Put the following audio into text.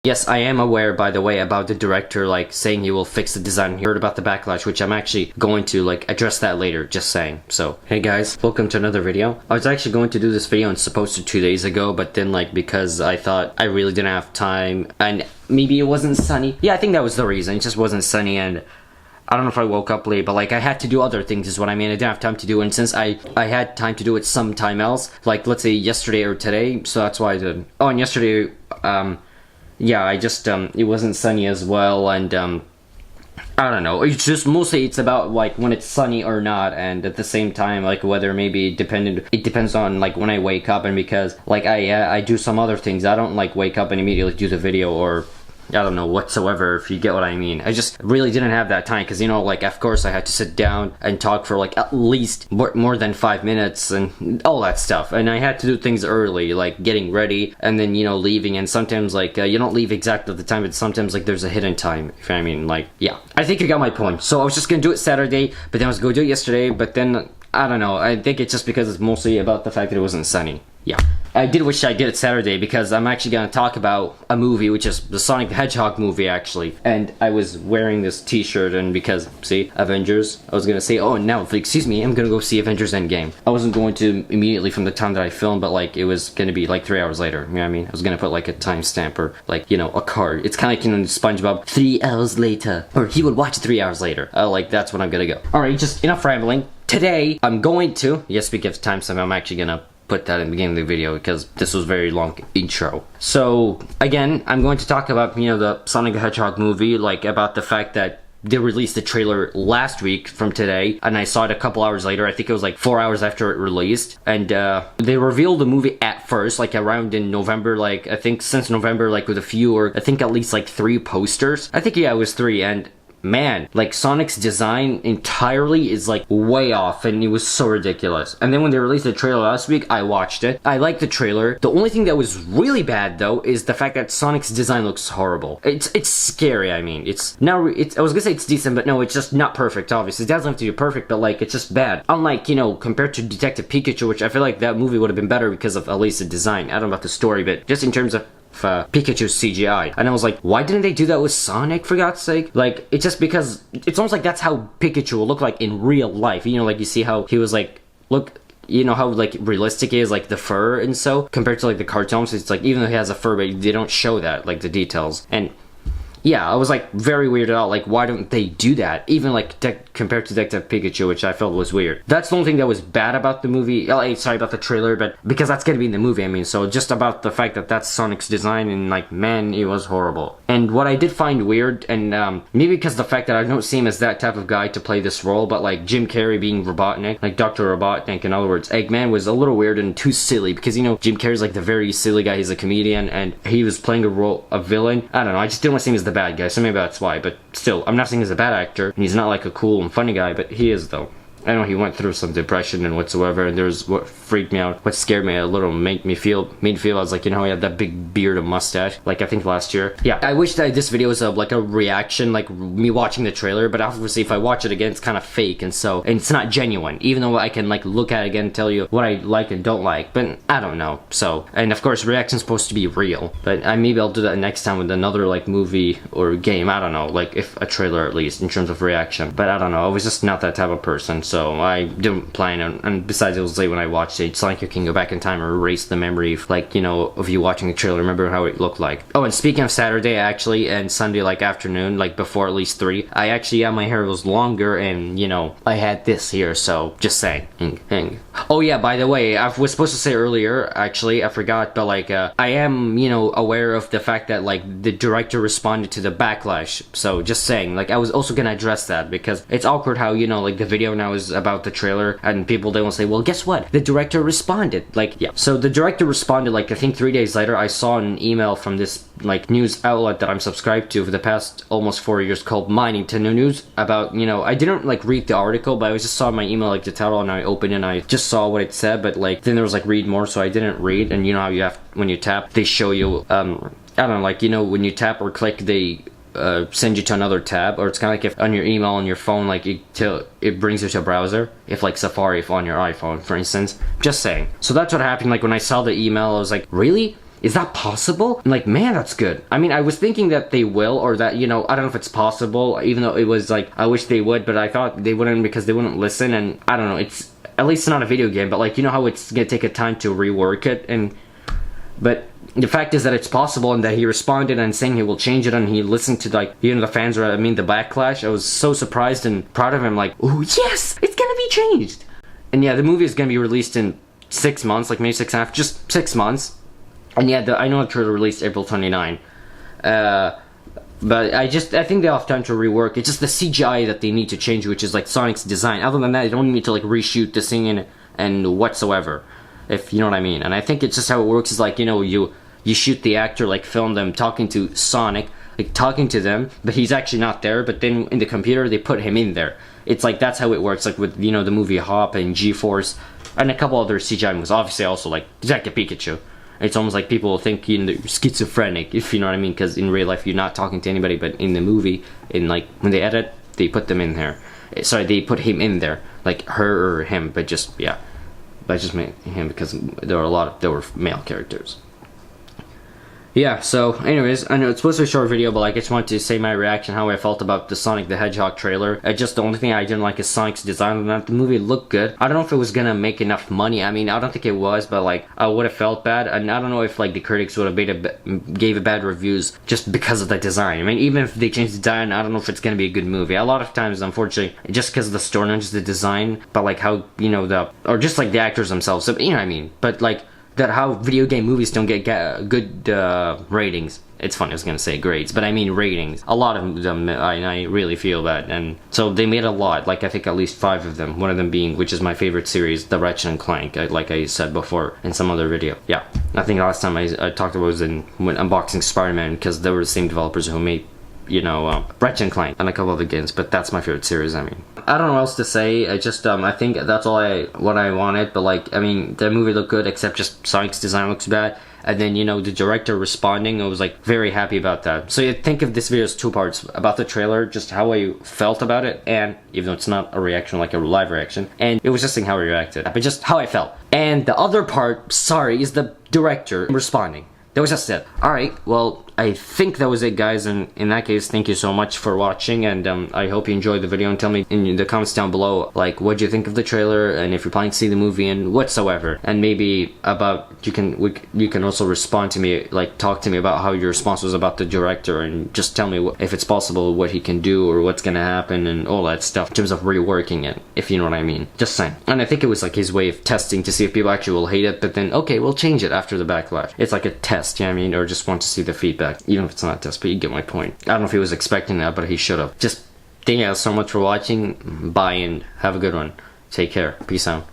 Yes, I am aware, by the way, about the director, like, saying he will fix the design. He heard about the backlash, which I'm actually going to, like, address that later, just saying. So, hey guys, welcome to another video. I was actually going to do this video and supposed to 2 days ago, but then, like, because I thought I really didn't have time, and maybe it wasn't sunny. Yeah, I think that was the reason. It just wasn't sunny, and I don't know if I woke up late, but like I had to do other things is what I mean. I didn't have time to do it, and since I had time to do it sometime else, like let's say yesterday or today, so that's why I did. Oh, and yesterday, yeah, I just, it wasn't sunny as well, and I don't know, it's just mostly it's about like when it's sunny or not, and at the same time like whether maybe it depends on like when I wake up, and because like I do some other things, I don't like wake up and immediately do the video or I don't know whatsoever, if you get what I mean. I just really didn't have that time because, you know, like of course I had to sit down and talk for like at least more than 5 minutes and all that stuff, and I had to do things early, like getting ready and then, you know, leaving, and sometimes like you don't leave exactly at the time, but sometimes like there's a hidden time, if I mean, like, yeah. I think you got my point. So I was just gonna do it Saturday, but then I was gonna do it yesterday, but then I don't know, I think it's just because it's mostly about the fact that it wasn't sunny. Yeah. I did wish I did it Saturday because I'm actually going to talk about a movie, which is the Sonic the Hedgehog movie, actually. And I was wearing this t-shirt, and because, see, Avengers, I was going to say, oh, now, excuse me, I'm going to go see Avengers Endgame. I wasn't going to immediately from the time that I filmed, but like, it was going to be like 3 hours later, you know what I mean? I was going to put like a timestamp or like, you know, a card. It's kind of like, you know, SpongeBob, 3 hours later. Or he would watch 3 hours later. Like, that's when I'm going to go. Alright, just enough rambling. Today, I'm going to, yes, because of timestamp, I'm actually going to put that in the beginning of the video because this was a very long intro. So again, I'm going to talk about, you know, the Sonic the Hedgehog movie, like about the fact that they released the trailer last week from today, and I saw it a couple hours later. I think it was like 4 hours after it released, and they revealed the movie at first, like around in November, like I think since November, like with a few, or I think at least like 3 posters. I think, yeah, it was 3, and man, like Sonic's design entirely is like way off, and it was so ridiculous. And then when they released the trailer last week, I watched it. I liked the trailer. The only thing that was really bad though is the fact that Sonic's design looks horrible. It's scary. I mean, it's now I was gonna say it's decent, but no, it's just not perfect. Obviously, it doesn't have to be perfect, but like it's just bad. Unlike, you know, compared to Detective Pikachu, which I feel like that movie would have been better because of at least the design. I don't know about the story, but just in terms of Pikachu's CGI, and I was like, why didn't they do that with Sonic, for God's sake? Like, it's just because it's almost like that's how Pikachu will look like in real life, you know, like you see how he was like, look, you know how like realistic it is, like the fur and so, compared to like the cartoons. It's like, even though he has a fur, but they don't show that, like the details. And yeah, I was like very weirded out, like why don't they do that, even like compared to Detective Pikachu, which I felt was weird. That's the only thing that was bad about the movie. Sorry about the trailer, but because that's gonna be in the movie, I mean, so just about the fact that that's Sonic's design, and like, man, it was horrible. And what I did find weird, and maybe because the fact that I don't see him as that type of guy to play this role, but like Jim Carrey being Robotnik, like Dr. Robotnik, in other words, Eggman, was a little weird and too silly, because, you know, Jim Carrey's like the very silly guy, he's a comedian, and he was playing a villain. I don't know, I just didn't want to see him as the bad guy, so maybe that's why, but still, I'm not saying he's a bad actor, and he's not like a cool and funny guy, but he is though. I know he went through some depression and whatsoever, and there's what freaked me out, what scared me a little, made me feel, I was like, you know, he had that big beard and mustache, like I think last year. Yeah, I wish that this video was like a reaction, like me watching the trailer, but obviously if I watch it again, it's kind of fake, and so, and it's not genuine, even though I can like look at it again and tell you what I like and don't like, but I don't know. So, and of course reaction's supposed to be real, but maybe I'll do that next time with another like movie or game, I don't know, like if a trailer at least, in terms of reaction, but I don't know, I was just not that type of person, so I didn't plan on, and besides it was late when I watched it. It's like you can go back in time or erase the memory of, like, you know, of you watching the trailer, remember how it looked like. Oh, and speaking of Saturday, actually, and Sunday, like afternoon, like before at least 3, I actually, yeah, my hair was longer, and, you know, I had this here, so just saying. Oh yeah, by the way, I was supposed to say earlier, actually, I forgot, but like, I am, you know, aware of the fact that like the director responded to the backlash, so just saying, like I was also gonna address that, because it's awkward how, you know, like the video now is about the trailer, and people, they will say, well, guess what, the director responded. Like, yeah, so the director responded, like I think 3 days later. I saw an email from this like news outlet that I'm subscribed to for the past almost 4 years, called Nintendo News, about, you know, I didn't like read the article, but I just saw my email, like the title, and I opened it and I just saw what it said, but like then there was like read more, so I didn't read. And you know how you have, when you tap, they show you I don't know, like, you know, when you tap or click, they send you to another tab, or it's kind of like if on your email on your phone, like it brings you to a browser, if like Safari, if on your iPhone, for instance. Just saying. So that's what happened. Like when I saw the email, I was like, really? is that possible? I'm like, man, that's good. I mean, I was thinking that they will, or that, you know, I don't know if it's possible, even though it was like, I wish they would, but I thought they wouldn't because they wouldn't listen, and I don't know, it's, at least not a video game, but like, you know how it's gonna take a time to rework it, but the fact is that it's possible, and that he responded and saying he will change it, and he listened to, like, you know, the fans, or I mean the backlash. I was so surprised and proud of him, like, oh yes, it's gonna be changed. And yeah, the movie is gonna be released in 6 months, like maybe 6.5, just 6 months. And yeah, I know the trailer released April 29. But I think they'll have time to rework. It's just the CGI that they need to change, which is like Sonic's design. Other than that, they don't need to like reshoot the scene and whatsoever, if you know what I mean. And I think it's just how it works is like, you know, you shoot the actor, like film them talking to Sonic, like talking to them, but he's actually not there. But then in the computer, they put him in there. It's like, that's how it works, like with, you know, the movie Hop and G-Force and a couple other CGI movies. Obviously also like Detective Pikachu. It's almost like people think, you know, you're schizophrenic, if you know what I mean, because in real life you're not talking to anybody, but in the movie, in like when they edit, they put them in there. Sorry, they put him in there, like her or him, but just, yeah, but just made him because there were male characters. Yeah, so anyways, I know it's supposed to be a short video, but like I just wanted to say my reaction, how I felt about the Sonic the Hedgehog trailer. Just the only thing I didn't like is Sonic's design. The movie looked good. I don't know if it was gonna make enough money. I mean, I don't think it was, but like I would have felt bad, and I don't know if like the critics would have gave it bad reviews just because of the design. I mean, even if they changed the design, I don't know if it's gonna be a good movie. A lot of times, unfortunately, just because of the story, not just the design, but like how, you know, or just like the actors themselves. So, you know what I mean? But like, that how video game movies don't get good ratings. It's funny, I was gonna say grades, but I mean ratings. A lot of them, I really feel that, and so they made a lot, like I think at least 5 of them, one of them being, which is my favorite series, the Ratchet and Clank, like I said before in some other video. Yeah, I think last time I talked about was when unboxing Spider-Man, because they were the same developers who made, you know, Ratchet and Clank and a couple other games, but that's my favorite series. I mean, I don't know what else to say. I just I think that's all what I wanted. But like, I mean, the movie looked good, except just Sonic's design looks bad. And then, you know, the director responding, I was like very happy about that. So you think of this video as 2 parts: about the trailer, just how I felt about it, and even though it's not a reaction like a live reaction, and it was just saying how I reacted, but just how I felt. And the other part, sorry, is the director responding. That was just it. Alright, well, I think that was it, guys, and in that case, thank you so much for watching, and I hope you enjoyed the video, and tell me in the comments down below, like, what you think of the trailer, and if you're planning to see the movie, and whatsoever, and maybe about, you can also respond to me, like, talk to me about how your response was about the director, and just tell me if it's possible, what he can do, or what's gonna happen, and all that stuff, in terms of reworking it, if you know what I mean. Just saying. And I think it was like his way of testing to see if people actually will hate it, but then, okay, we'll change it after the backlash. It's like a test, you know what I mean, or just want to see the feedback. Even if it's not a test, but you get my point. I don't know if he was expecting that, but he should have. Just thank you guys so much for watching. Bye, and have a good one. Take care. Peace out.